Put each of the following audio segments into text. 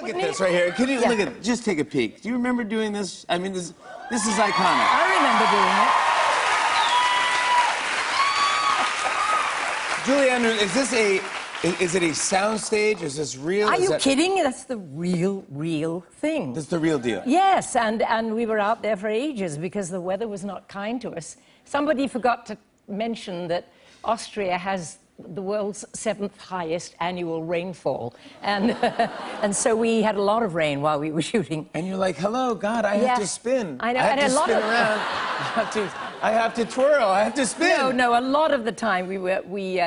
Look at this right here. Can you look at it? Just take a peek. Do you remember doing this? I mean, this is iconic. I remember doing it. Julie Andrews, is it a soundstage? Is this real? Are you kidding? That's the real thing. That's the real deal. Yes, and we were out there for ages because the weather was not kind to us. Somebody forgot to mention that Austria has the world's 7th highest annual rainfall. And so we had a lot of rain while we were shooting. And you're like, hello, God, I have to spin. I know. I have to spin around. I have to twirl. I have to spin. No, a lot of the time we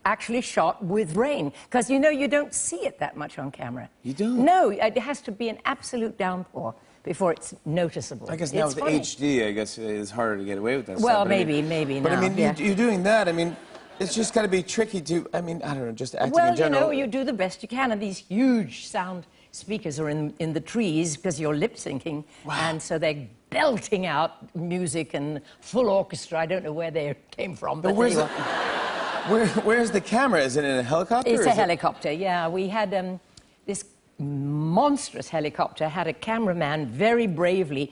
actually shot with rain. Because, you know, you don't see it that much on camera. You don't? No, it has to be an absolute downpour before it's noticeable. I guess now with HD, I guess it's harder to get away with that well, stuff. maybe now. But I mean, you're doing that. I mean, it's just got to be tricky to, I mean, I don't know, just acting in general. Well, you know, you do the best you can, and these huge sound speakers are in the trees because you're lip syncing, and so they're belting out music and full orchestra. I don't know where they came from, but where's the camera? Is it in a helicopter? It's a helicopter, yeah. We had this monstrous helicopter, had a cameraman very bravely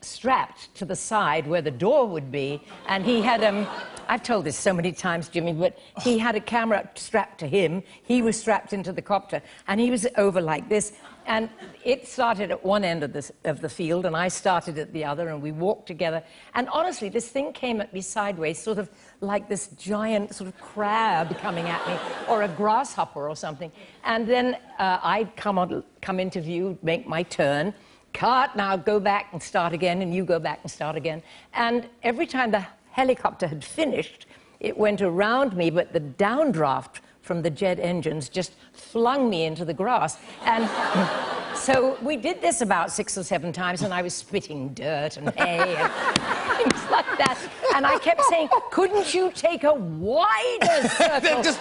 strapped to the side where the door would be, and he had I've told this so many times, Jimmy, but he had a camera strapped to him. He was strapped into the copter, and he was over like this. And it started at one end of the field, and I started at the other, and we walked together. And honestly, this thing came at me sideways, sort of like this giant sort of crab coming at me, or a grasshopper or something. And then I'd come into view, make my turn. Cut, now go back and start again, and you go back and start again. And every time the helicopter had finished, it went around me, but the downdraft from the jet engines just flung me into the grass. And so we did this about 6 or 7 times, and I was spitting dirt and hay and things like that. And I kept saying, couldn't you take a wider circle around? Just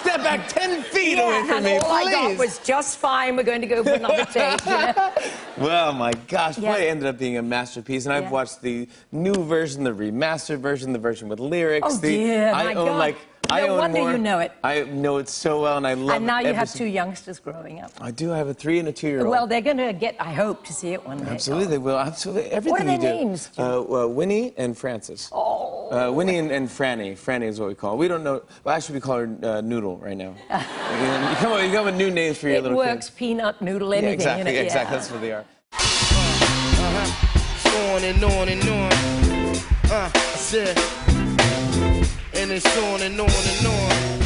step back 10 feet away from me, and all I got was just fine. We're going to go for another take, you know? Well, my gosh, boy, it ended up being a masterpiece. And I've watched the new version, the remastered version, the version with lyrics. Oh, dear, my God. No wonder you know it. I know it so well, and I love it. And now you have 2 youngsters growing up. I do. I have a 3- and a 2-year-old. Well, they're going to get, I hope, to see it one day. Absolutely, they will. Absolutely. Everything what are their you do. names? Winnie and Frances. Oh. Winnie and Franny. Franny is what we call her. We don't know. Well, actually, we call her Noodle right now. You come up with new names for your little kids. It works. Peanut, Noodle, anything. Exactly, you know? exactly. That's what they are. On and on and on. I said, and it's on and on and on.